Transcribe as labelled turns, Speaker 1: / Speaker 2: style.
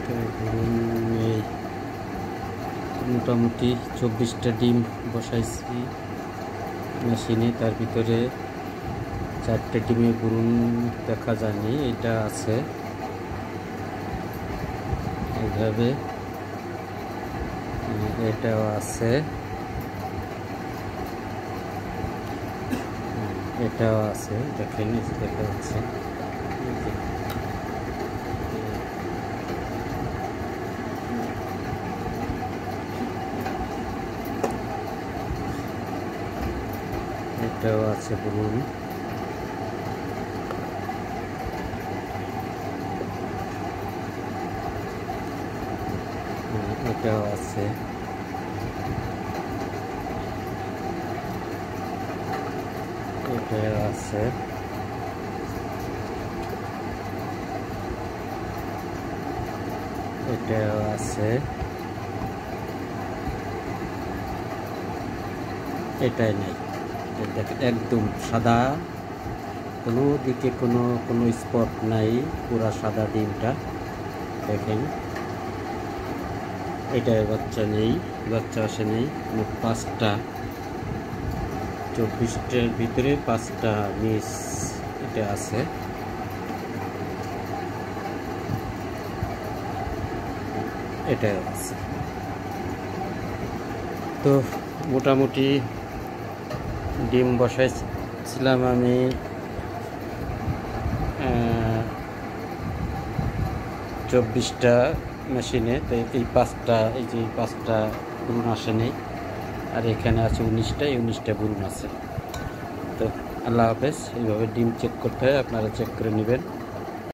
Speaker 1: তো ধরুন এই মোটামুটি 24টা ডিম বসাইছি মেশিনে, তার ভিতরে 4টে ডিমে ভ্রূণ দেখা যায়নি, এটা আছে এইভাবে, এটাও আছে, এটাও আছে, দেখেন দেখা যাচ্ছে। এটাও আছে ভ্রূণ, এটাও আছে, এটাও আছে, এটাও আছে, এটাই নেই। দেখেন একদম সাদা, কোনো দিকে কোনো স্পট নাই, পুরা সাদা ডিমটা দেখেন। এটার বাচ্চা নেই, বাচ্চা আসে নেই। মোট 5টা, 24টার ভিতরে 5টা মিস এটা আছে। এটাও আছে। তো মোটামুটি ডিম বসাইছিলাম আমি 24টা মেশিনে। তো এই 5টা, এই যে 5টা ভ্রূণ আসে নেই, আর এখানে আছে 19টা, 19টা ভ্রূণ আছে। তো আল্লাহ হাফেজ। এইভাবে ডিম চেক করতে হয়, আপনারা চেক করে নেবেন।